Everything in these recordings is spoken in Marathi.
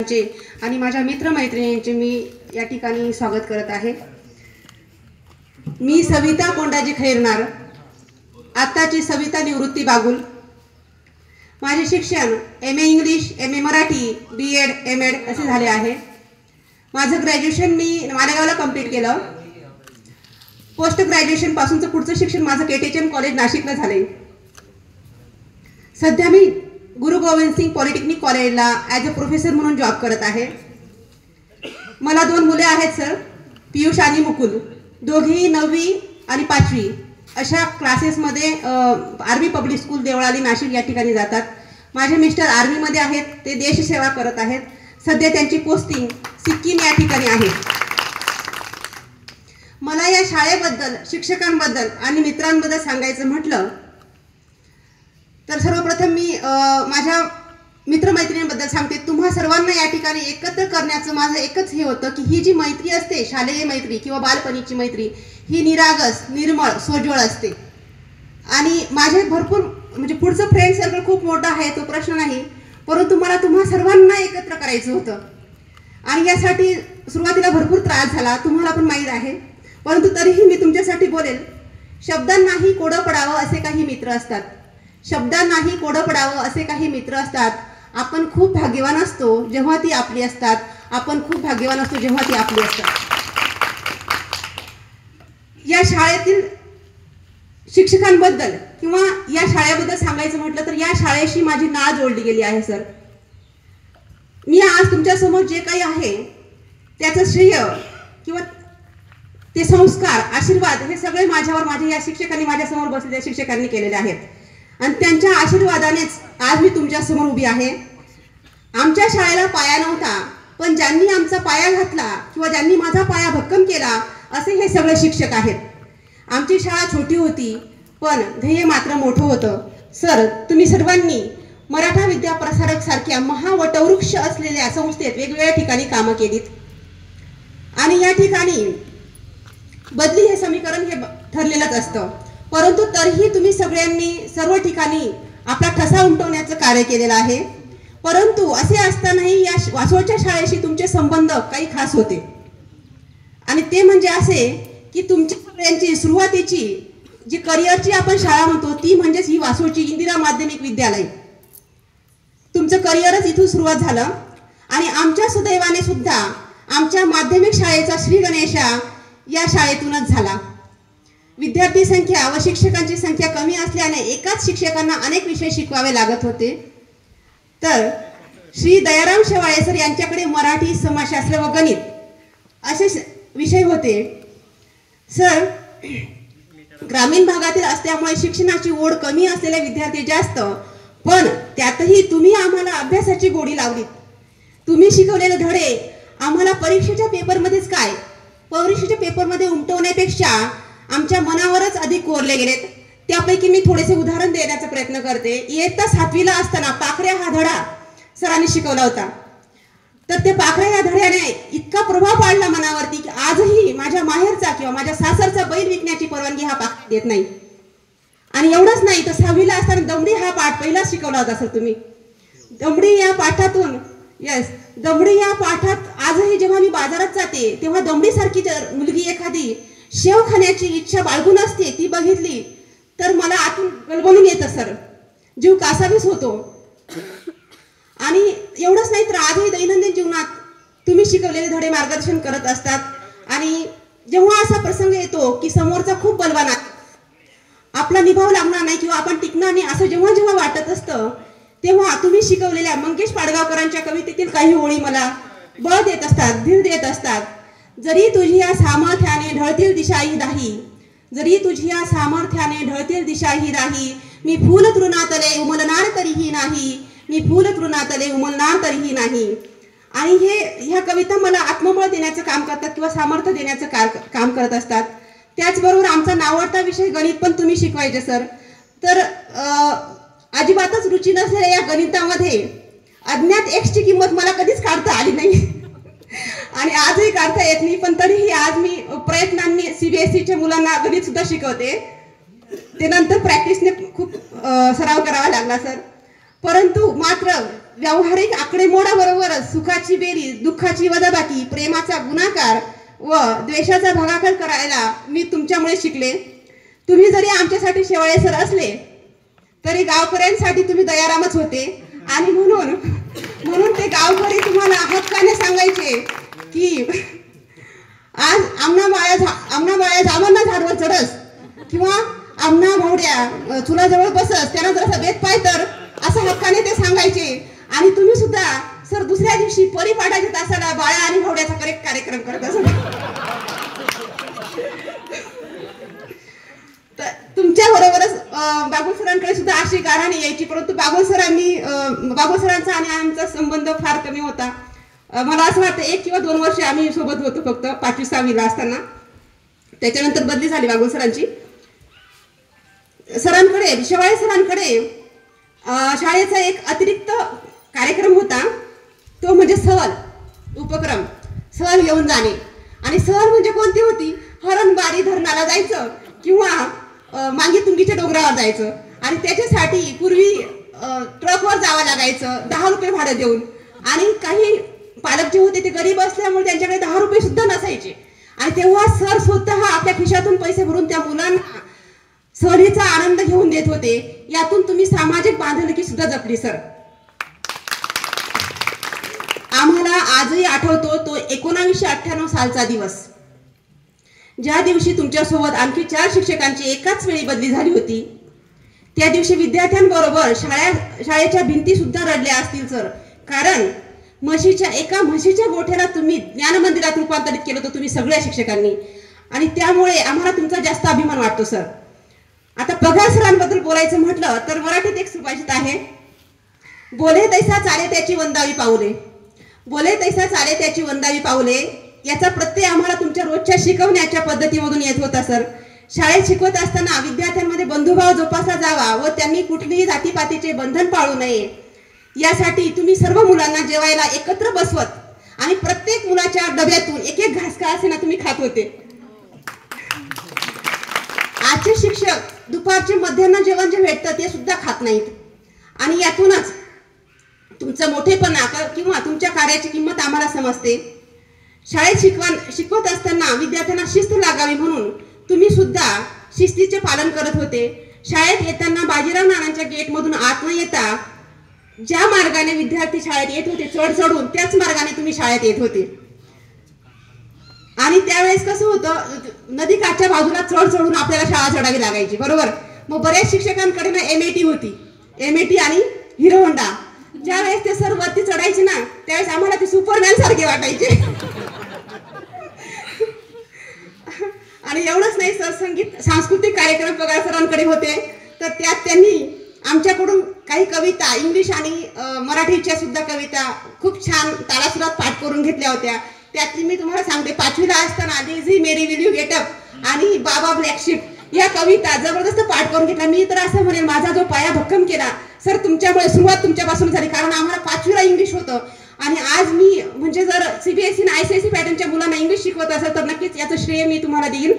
आणि माझ्या मित्रमैत्रिणींचे मी या ठिकाणी स्वागत करत आहे। मी सविता कोंडाजी खैरनार, आताची सविता निवृत्ती बागुल। माझे शिक्षण M A English, M A Marathi, BEd, M.Ed असे झाले आहे। माझं ग्रॅज्युएशन मी मालेगावला कंप्लीट केलं। पोस्ट ग्रॅज्युएशन पासूनचं पुढचं शिक्षण माझं KTHM कॉलेज नाशिकला झाले। सध्या मी गुरु गोविंद सिंग पॉलिटेक्निक कॉलेजला ॲज अ प्रोफेसर म्हणून जॉब करत आहे। मला 2 मुले आहेत सर, पियुष आणि मुकुल। दोघेही 9वी आणि 5वी अशा क्लासेसमध्ये army public school Deolali Nashik या ठिकाणी जातात। माझे मिस्टर आर्मीमध्ये आहेत, ते देशसेवा करत आहेत। सध्या त्यांची पोस्टिंग सिक्कीम या ठिकाणी आहे। मला या शाळेबद्दल, शिक्षकांबद्दल आणि मित्रांबद्दल सांगायचं म्हटलं तर सर्वप्रथम मी माझ्या मित्रमैत्रिणींबद्दल सांगते। तुम्हा सर्वांना या ठिकाणी एकत्र करण्याचं माझं एकच हे होतं की ही जी मैत्री असते, शालेय मैत्री किंवा बालपणीची मैत्री, ही निरागस, निर्मळ, सोज्वळ असते। आणि माझे भरपूर म्हणजे पुढचं फ्रेंड सर्कल खूप मोठं आहे, तो प्रश्न नाही, परंतु मला तुम्हा सर्वांना एकत्र करायचं होतं। आणि यासाठी सुरुवातीला भरपूर त्रास झाला, तुम्हाला पण माहीत आहे, परंतु तरीही मी तुमच्यासाठी बोलेल। शब्दांनाही कोडं पडावं असे काही मित्र असतात, शब्दांनाही कोडं पडावं असे काही मित्र असतात। आपण खूप भाग्यवान असतो जेव्हा ती आपली असतात, आपण खूप भाग्यवान असतो जेव्हा ती आपली असतात। या शाळेतील शिक्षकांबद्दल किंवा या शाळेबद्दल सांगायचं म्हटलं तर या शाळेशी माझी नाळ जोडली गेली आहे सर। मी आज तुमच्यासमोर जे काही आहे त्याचं श्रेय किंवा ते संस्कार, आशीर्वाद हे सगळे माझ्यावर माझ्या या शिक्षकांनी, माझ्यासमोर बसलेल्या शिक्षकांनी केलेले आहेत। आणि त्यांच्या आशीर्वादानेच आज मी तुमच्या समोर उभी आहे। आमच्या शाळेला पाया नव्हता, पण ज्यांनी आमचा पाया घातला किंवा ज्यांनी माझा पाया भक्कम केला असे हे सगळे शिक्षक आहेत। आमची शाळा छोटी होती, पण ध्येय मात्र मोठं होतं। सर, तुम्ही सर्वांनी मराठा विद्या प्रसारक सारख्या महावटवृक्ष असलेल्या संस्थेत वेगवेगळ्या ठिकाणी कामं केलीत आणि या ठिकाणी बदली हे समीकरण हे ठरलेलंच असतं, परंतु तरीही तुम्ही सगळ्यांनी सर्व ठिकाणी आपला ठसा उमटवण्याचं कार्य केलेलं आहे। परंतु असे असतानाही या वासोळच्या शाळेशी तुमचे संबंध काही खास होते आणि ते म्हणजे असे की तुमच्या सगळ्यांची सुरुवातीची जी करिअरची आपण शाळा म्हणतो ती म्हणजेच ही वासोळची इंदिरा माध्यमिक विद्यालय। तुमचं करिअरच इथून सुरुवात झालं आणि आमच्या सुदैवाने सुद्धा आमच्या माध्यमिक शाळेचा श्री गणेशा या शाळेतूनच झाला। विद्यार्थी संख्या व शिक्षकांची संख्या कमी असल्याने एकाच शिक्षकांना अनेक विषय शिकवावे लागत होते। तर श्री दयाराम शेवाळे सर यांच्याकडे मराठी, समाजशास्त्र व गणित असे विषय होते। सर, ग्रामीण भागातील असल्यामुळे शिक्षणाची ओढ कमी असलेले विद्यार्थी जास्त, पण त्यातही तुम्ही आम्हाला अभ्यासाची गोडी लावलीत। तुम्ही शिकवलेले धडे आम्हाला परीक्षेच्या पेपरमध्येच काय, परीक्षेच्या पेपरमध्ये उमटवण्यापेक्षा आमच्या मनावरच अधिक कोरले गेलेत। त्यापैकी मी थोडेसे उदाहरण देण्याचा प्रयत्न करते। इयत्ता 7वीला असताना पाखऱ्या हा धडा सरांनी शिकवला होता। तर ते पाखऱ्या या धड्याने इतका प्रभाव पाडला मनावरती की आजही माझ्या माहेरचा किंवा माझ्या सासरचा बैल विकण्याची परवानगी हा पाखरा देत नाही। आणि एवढंच नाही तर 6वीला असताना दमडी हा पाठ पहिलाच शिकवला होता सर तुम्ही। दमडी या पाठातून दमडी या पाठात आजही जेव्हा मी बाजारात जाते तेव्हा दमडीसारखी जर मुलगी एखादी शेव खाण्याची इच्छा बाळगून असते, ती बघितली तर मला आतून गलबलून येतं सर, जीव कासावीस होतो। आणि एवढंच नाही तर आजही दैनंदिन जीवनात तुम्ही शिकवलेले धडे मार्गदर्शन करत असतात। आणि जेव्हा असा प्रसंग येतो की समोरचा खूप बलवान आहे, आपला निभाव लागणार नाही किंवा आपण टिकणार नाही असं जेव्हा जेव्हा वाटत असतं, तेव्हा तुम्ही शिकवलेल्या मंगेश पाडगावकरांच्या कवितेतील काही ओळी मला बळ देत असतात, धीर देत असतात। जरी तुझ्या सामर्थ्याने ढळतील दिशा ही राही, जरी तुझ्या सामर्थ्याने ढळतील दिशा ही राही, मी फूल तृणातले उमलणार तरीही नाही, मी फूल तृणातले उमलणार तरीही नाही। आणि ह्या कविता मला आत्मबळ देण्याचं काम करतात किंवा सामर्थ्य देण्याचं काम करत असतात। त्याचबरोबर आमचा नावडता विषय गणित पण तुम्ही शिकवायचे सर। तर अजिबातच रुची नसलेल्या या गणितामध्ये अज्ञात एक्सची किंमत मला कधीच काढता आली नाही आणि आजही काढता येत नाही, पण तरीही आज मी प्रयत्नांनी CBSEच्या मुलांना गणित सुद्धा शिकवते। ते नंतर प्रॅक्टिसने खूप सराव करावा लागला सर। परंतु मात्र व्यावहारिक आकडेमोडाबरोबरच सुखाची बेरीज, दुःखाची वजाबाकी, प्रेमाचा गुणाकार व द्वेषाचा भागाकार करायला मी तुमच्यामुळे शिकले. तुम्ही जरी आमच्यासाठी शेवाळे सर असले तरी गावकऱ्यांसाठी तुम्ही दयारामच होते. आणि म्हणून ते गावकरी तुम्हाला हक्काने सांगायचे की आज आमना बाळ्या जामांना झाडवर चढस किंवा आमना भावड्या चुलाजवळ बसस, त्यांना जर बेत पाय तर असं हक्काने ते सांगायचे. आणि तुम्ही सुद्धा सर दुसऱ्या दिवशी परिपाठाच्या तासाला बाळा आणि भावड्याचा कार्यक्रम करत असत. तुमच्या बरोबरच बागुल सरांकडे सुद्धा अशी गाराणी यायची, परंतु बागुल सरांचा आणि आमचा संबंध फार कमी होता. मला असं वाटतं 1 किंवा 2 वर्ष आम्ही सोबत होतो फक्त 5वी-6वीला असताना. त्याच्यानंतर बदली झाली बागुल सरांची. शेवाळे सरांकडे शाळेचा एक अतिरिक्त कार्यक्रम होता, तो म्हणजे सहल उपक्रम. सहल घेऊन जाणे. आणि सहल म्हणजे कोणती होती? हरणबारी धरणाला जायचं किंवा मांगी तुंगीच्या डोंगरावर जायचं. आणि त्याच्यासाठी पूर्वी ट्रकवर जावं लागायचं 10 रुपये भाडं देऊन. आणि काही पालक जे होते ते गरीब असल्यामुळे त्यांच्याकडे 10 रुपये सुद्धा नसायचे. आणि तेव्हा सर स्वतः आपल्या खिशातून पैसे भरून त्या मुलांना सहलीचा आनंद घेऊन देत होते. यातून तुम्ही सामाजिक बांधिलकी सुद्धा जपली सर. आम्हाला आजही आठवतो तो 1998 सालचा दिवस, ज्या दिवशी तुमच्यासोबत आणखी 4 शिक्षकांची एकाच वेळी बदली झाली होती. त्या दिवशी विद्यार्थ्यांबरोबर शाळेच्या भिंती सुद्धा रडल्या असतील सर. कारण एका म्हशीच्या गोठ्याला तुम्ही ज्ञान मंदिरात रूपांतरित केलं होतं तुम्ही सगळ्या शिक्षकांनी. आणि त्यामुळे आम्हाला तुमचा जास्त अभिमान वाटतो सर. आता पगार सरांबद्दल बोलायचं म्हटलं तर मराठीत एक सुभाषित आहे, बोले तैसा चाले त्याची वंदावी पाऊले. बोले तैसा चाले त्याची वंदावी पाऊले याचा प्रत्यय आम्हाला तुमच्या रोजच्या शिकवण्याच्या पद्धतीमधून येत होता सर. शाळेत शिकवत असताना विद्यार्थ्यांमध्ये बंधुभाव जोपासला जावा व त्यांनी कुठलीही जातीपातीचे बंधन पाळू नये यासाठी तुम्ही सर्व मुलांना जेवायला एकत्र बसवत आणि प्रत्येक मुलाच्या डब्यातून एक घास का असे ना तुम्ही खात होते. आजचे शिक्षक दुपारचे मध्यान्ह जेवण जे भेटतं ते सुद्धा खात नाहीत. आणि यातूनच तुमचं मोठेपणा किंवा तुमच्या कार्याची किंमत आम्हाला समजते. शाळेत शिकवत असताना विद्यार्थ्यांना शिस्त लागावी म्हणून तुम्ही सुद्धा शिस्तीचे पालन करत होते. शाळेत येताना बाजीराव नानांच्या गेटमधून आत न येता ज्या मार्गाने विद्यार्थी शाळेत येत होते चढ चढून त्याच मार्गाने तुम्ही शाळेत येत होते. आणि त्यावेळेस कसं होतं, नदी काठच्या बाजूला चढ चढून आपल्याला शाळा चढावी लागायची बरोबर. मग बऱ्याच शिक्षकांकडे ना MAT होती, MAT आणि हिरो होंडा. ज्या वेळेस ते सर वरती चढायचे ना त्यावेळेस आम्हाला ते सुपरमॅन सारखे वाटायचे. आणि एवढंच नाही सर, सांस्कृतिक कार्यक्रम पगार सरांकडे होते तर त्यात त्यांनी आमच्याकडून काही कविता इंग्लिश आणि मराठीच्या सुद्धा कविता खूप छान तालासुरात पाठ करून घेतल्या होत्या. त्यातली मी तुम्हाला सांगते, 5वीला असताना lazy Mary will you get up आणि बाबा ब्लॅक शिप या कविता जबरदस्त पाठ करून घेतल्या. मी तर असं म्हणेन माझा जो पाया भक्कम केला सर तुमच्यामुळे, सुरुवात तुमच्यापासून झाली. कारण आम्हाला 5वीला इंग्लिश होतं आणि आज मी म्हणजे जर CBSE आणि ICSE पॅटर्नच्या मुलांना इंग्लिश शिकवत असेल तर नक्कीच याचं श्रेय मी तुम्हाला देईन.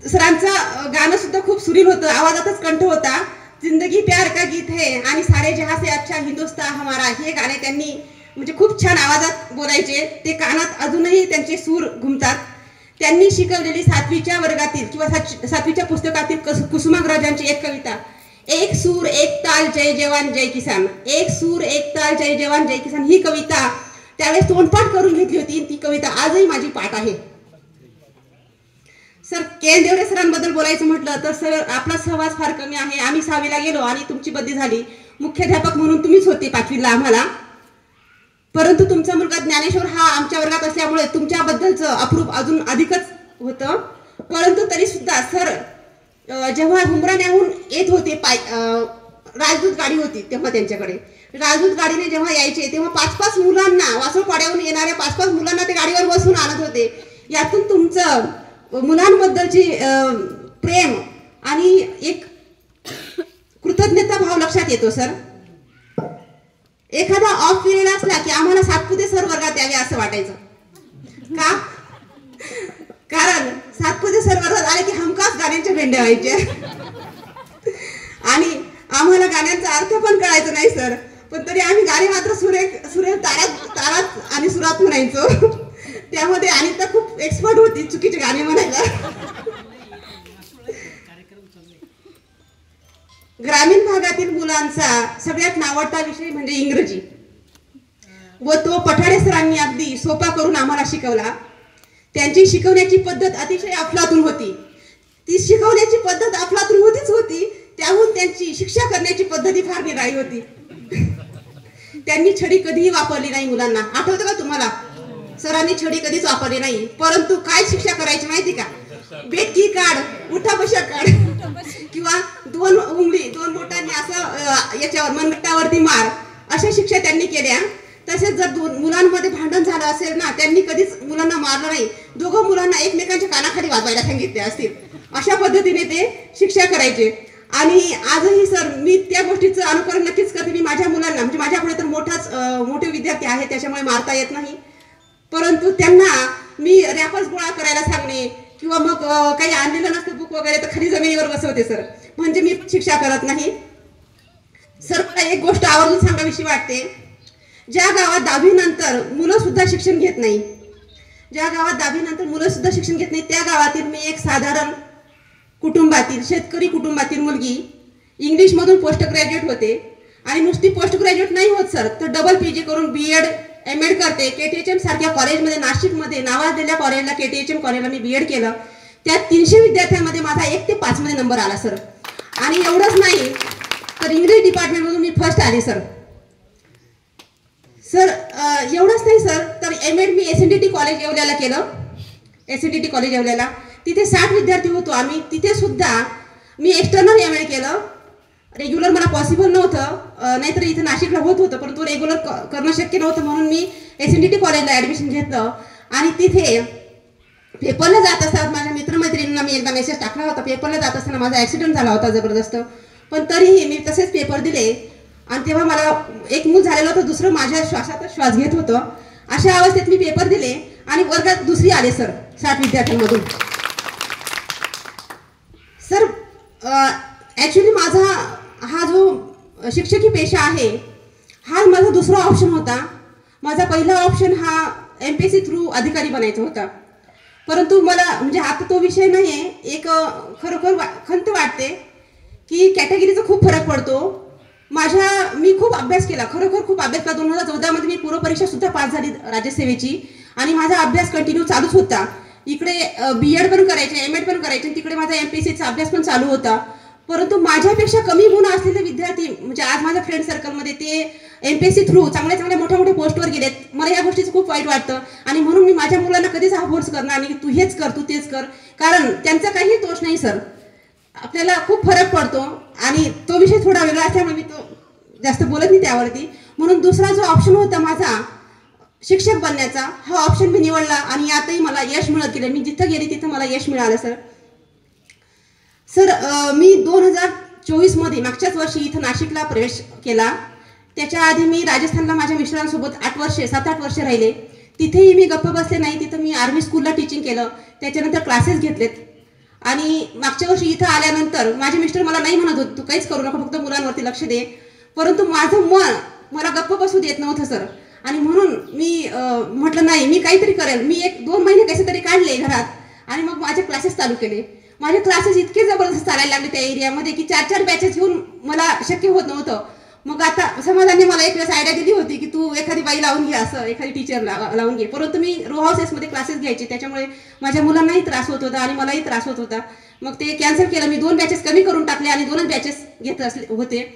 सरांचं गाणं सुद्धा खूप सुरील होतं, आवाजातच कंठ होता. जिंदगी प्यार का गीत है आणि सारे जहां से अच्छा हिंदुस्तान हमारा हे गाणे त्यांनी म्हणजे खूप छान आवाजात बोलायचे. ते कानात अजूनही त्यांचे सूर घुमतात. त्यांनी शिकवलेली 7वीच्या वर्गातील किंवा 7वीच्या पुस्तकातील कुसुमाग्रजांची एक कविता, एक सूर एक ताल जय जवान जय किसान, एक सूर एक ताल जय जवान जय किसान, ही कविता त्यावेळेस तोंडपाठ करून घेतली होती. ती कविता आजही माझी पाठ आहे. सर KN देवरे सरांबद्दल बोलायचं म्हटलं तर सर आपला सहवास फार कमी आहे. आम्ही 6वीला गेलो आणि तुमची बदली झाली. मुख्याध्यापक म्हणून तुम्हीच होते 5वीला आम्हाला. परंतु तुमचा मुलगा ज्ञानेश्वर हा आमच्या वर्गात असल्यामुळे तुमच्याबद्दलचं अप्रूप अजून अधिकच होतं. परंतु तरी सुद्धा सर जेव्हा हुंबराण्याहून येत होते राजदूत गाडी होती तेव्हा त्यांच्याकडे, राजदूत गाडीने जेव्हा यायचे तेव्हा 5-5 मुलांना वासोपाड्याहून येणाऱ्या 5-5 मुलांना ते गाडीवर बसून आणत होते. यातून तुमचं मुलांबद्दलची प्रेम आणि एक कृतज्ञता भाव लक्षात येतो सर. एखादा ऑफ पिरियड असला की आम्हाला सातपुते सर वर्गात यावे असं वाटायचं. का? कारण सातपुते सर वर्गात आले की हमखास गाण्यांच्या भेंड्या व्हायचे. आणि आम्हाला गाण्यांचा अर्थ पण कळायचा नाही सर, पण तरी आम्ही गाणी मात्र सुरेख तारात आणि सुरात म्हणायचो. त्यामध्ये अनिता खूप एक्सपर्ट होती चुकीची गाणी म्हणायला. ग्रामीण भागातील मुलांचा सगळ्यात नावडता विषय म्हणजे इंग्रजी, व तो पठाडे सरांनी अगदी सोपा करून आम्हाला शिकवला. त्यांची शिकवण्याची पद्धत अतिशय अफलातून होती. ती शिकवण्याची पद्धत अफलातून होती, त्याहून त्यांची शिक्षा करण्याची पद्धती फार निराळी होती. त्यांनी छडी कधीही वापरली नाही मुलांना. आठवतं का तुम्हाला? सरांनी छडी कधीच वापरली नाही. परंतु काय शिक्षा करायची माहिती का? बेटकी काढ, उठा बशा काढ, किंवा दोन बोटांनी असं याच्यावर मनगटावरती मार, अशा शिक्षा त्यांनी केल्या. तसेच जर मुलांमध्ये भांडण झालं असेल ना, त्यांनी कधीच मुलांना मारलं नाही. दोघं मुलांना एकमेकांच्या कानाखाली वाजवायला सांगितले असतील, अशा पद्धतीने ते शिक्षा करायचे. आणि आजही सर मी त्या गोष्टीचं अनुकरण नक्कीच करते. मी माझ्या मुलांना, म्हणजे माझ्यापुढे तर मोठे विद्यार्थी आहेत, त्याच्यामुळे मारता येत नाही, परंतु त्यांना मी रॅपर्स गोळा करायला सांगणे किंवा मग काही आणलेलं नसतं बुक वगैरे तर खाली जमिनीवर बसवते सर, म्हणजे मी शिक्षा करत नाही. सर मला एक गोष्ट आवर्जून सांगावीशी वाटते. ज्या गावात 10वी नंतर मुलं सुद्धा शिक्षण घेत नाही, त्या गावातील मी एक साधारण कुटुंबातील, शेतकरी कुटुंबातील मुलगी, इंग्लिशमधून पोस्ट ग्रॅज्युएट होते. आणि नुसती पोस्ट ग्रॅज्युएट नाही होत सर, तर डबल PG करून BEd MAd करते. KTHM सारख्या कॉलेजमध्ये, नाशिकमध्ये नावाजलेल्या कॉलेजला, KTHM कॉलेजला मी BEd केलं. त्यात 300 विद्यार्थ्यांमध्ये माझा 1 ते 5 मध्ये नंबर आला सर. आणि एवढंच नाही तर इंग्लिश डिपार्टमेंटमधून मी फर्स्ट आले सर. एवढंच नाही सर, तर MAd मी SNDT कॉलेज येवल्याला केलं. तिथे 60 विद्यार्थी होतो आम्ही. तिथे सुद्धा मी एक्सटर्नल MAd केलं. रेग्युलर मला पॉसिबल नव्हतं, नाहीतर इथं नाशिकला होत होतं, परंतु रेग्युलर करणं शक्य नव्हतं, म्हणून मी SNDT कॉलेजला ॲडमिशन घेतलं. आणि तिथे पेपरला जात असताना माझ्या मित्रमैत्रिणींना मी एकदा मेसेज टाकला होता. पेपरला जात असताना माझा ॲक्सिडेंट झाला होता जबरदस्त, पण तरीही मी तसेच पेपर दिले. आणि तेव्हा मला एक मूल झालेलं होतं, दुसरं माझ्या श्वासातच श्वास घेत होतं. अशा अवस्थेत मी पेपर दिले आणि वर्गात दुसरी आले सर 60 विद्यार्थ्यांमधून. सर ॲक्च्युली माझा हा जो शिक्षकी पेशा आहे, हा माझा दुसरा ऑप्शन होता. माझा पहिला ऑप्शन हा MPSC थ्रू अधिकारी बनायचा होता, परंतु मला म्हणजे आता तो विषय नाही आहे. एक खरोखर खंत वाटते की कॅटेगरीचा खूप फरक पडतो. मी खूप अभ्यास केला, खरोखर खूप अभ्यास केला. 2014 मध्ये मी पूर्वपरीक्षा सुद्धा पास झाली राज्यसेवेची, आणि माझा अभ्यास कंटिन्यू चालूच होता. इकडे BEd पण करायचे, MAd पण करायचे, तिकडे माझा MPSCचा अभ्यास पण चालू होता. परंतु माझ्यापेक्षा कमी गुण असलेले विद्यार्थी, म्हणजे आज माझ्या फ्रेंड सर्कलमध्ये ते MPSC थ्रू चांगल्या मोठ्या पोस्टवर गेलेत. मला या गोष्टीचं खूप वाईट वाटतं. आणि म्हणून मी माझ्या मुलांना कधीच हा फोर्स करणार नाही की तू हेच कर, तू तेच कर, कारण त्यांचा काही दोष नाही सर. आपल्याला खूप फरक पडतो, आणि तो विषय थोडा वेगळा असल्यामुळे मी तो जास्त बोलत नाही त्यावरती. म्हणून दुसरा जो ऑप्शन होता माझा शिक्षक बनण्याचा, हा ऑप्शन मी निवडला, आणि यातही मला यश मिळत गेलं. मी जिथं गेले तिथं मला यश मिळालं सर. मी 2024 मध्ये मागच्याच वर्षी इथं नाशिकला प्रवेश केला. त्याच्या आधी मी राजस्थानला माझ्या मिस्टरांसोबत 7-8 वर्ष राहिले. तिथेही मी गप्प बसले नाही. तिथं मी आर्मी स्कूलला टीचिंग केलं, त्याच्यानंतर क्लासेस घेतलेत. आणि मागच्या वर्षी इथं आल्यानंतर माझे मिस्टर मला नाही म्हणत होते तू काहीच करू नको, फक्त मुलांवरती लक्ष दे, परंतु माझं मन मला गप्प बसू देत नव्हतं सर. आणि म्हणून मी म्हटलं नाही, मी काहीतरी करेल. मी 1-2 महिने कसे तरी काढले घरात, आणि मग माझे क्लासेस चालू केले. माझे क्लासेस इतके जबरदस्त चालायला लागले त्या एरियामध्ये की 4-4 बॅचेस घेऊन मला शक्य होत नव्हतं. मग आता समाजाने मला एक वेळेस आयडिया दिली होती की तू एखादी बाई लावून घे, असं एखादी टीचर लावून घे. परंतु मी रो हाऊसेसमध्ये क्लासेस घ्यायचे, त्याच्यामुळे माझ्या मुलांनाही त्रास होत होता आणि मलाही त्रास होत होता. मग ते कॅन्सल केलं. मी 2 बॅचेस कमी करून टाकले आणि 2च बॅचेस घेत होते.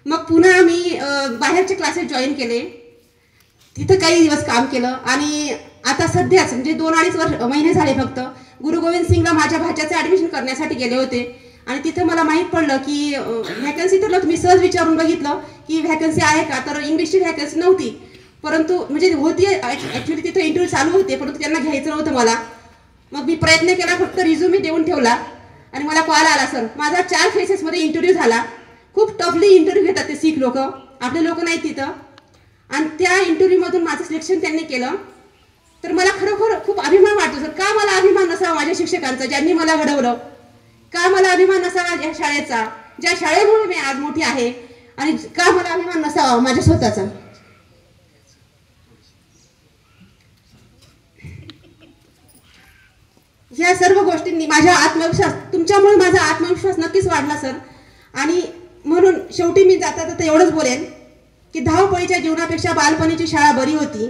मग पुन्हा मी बाहेरचे क्लासेस जॉईन केले, तिथं काही दिवस काम केलं. आणि आता सध्याच म्हणजे 2-2.5 महिने झाले फक्त गुरु गोविंद सिंगला माझ्या भाच्याचं ॲडमिशन करण्यासाठी गेले होते. आणि तिथं मला माहीत पडलं की व्हॅकन्सी तर नव्हती. मी सहज विचारून बघितलं की व्हॅकन्सी आहे का, तर इंग्लिशची व्हॅकन्सी नव्हती, परंतु म्हणजे होती ॲक्च्युली तिथं इंटरव्ह्यू चालू होते, परंतु त्यांना घ्यायचं नव्हतं मला. मग मी प्रयत्न केला, फक्त रिझ्यूमी देऊन ठेवला आणि मला कॉल आला सर. माझा 4 फेसेसमध्ये इंटरव्ह्यू झाला. खूप टफली इंटरव्ह्यू घेतात ते सिख लोक, आपले लोक नाहीत तिथं. आणि त्या इंटरव्ह्यूमधून माझं सिलेक्शन त्यांनी केलं. तर मला खरोखर खूप अभिमान वाटतो सर. का मला अभिमान नसावा माझ्या शिक्षकांचा ज्यांनी मला घडवलं, का मला अभिमान नसावा या शाळेचा ज्या शाळेमुळे मी आज मोठी आहे आणि का मला अभिमान नसावा माझ्या स्वतःचा. या सर्व गोष्टींनी माझा आत्मविश्वास, तुमच्यामुळे माझा आत्मविश्वास नक्कीच वाढला सर. आणि म्हणून शेवटी मी जाता जाता एवढंच बोलेन की धावपळीच्या जीवनापेक्षा बालपणीची शाळा बरी होती.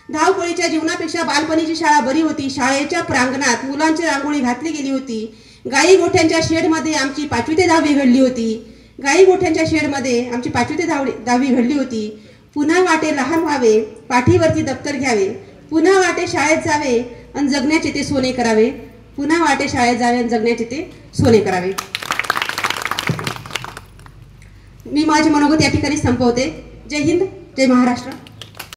धावपळीच्या जीवनापेक्षा बालपणीची शाळा बरी होती. शाळेच्या प्रांगणात मुलांची रांगोळी घातली गेली होती. गाई गोठ्यांच्या शेडमध्ये आमची 5वी ते 10वी घडली होती. गाई गोठ्यांच्या शेडमध्ये आमची 5वी ते 10वी घडली होती. पुन्हा वाटे लहान व्हावे, पाठीवरती दप्तर घ्यावे, पुन्हा वाटे शाळेत जावे आणि जगण्याचे ते सोने करावे, पुन्हा वाटे शाळेत जावे आणि जगण्याचे ते सोने करावे. मी माझे मनोगत या ठिकाणी संपवते. जय हिंद, जय महाराष्ट्र.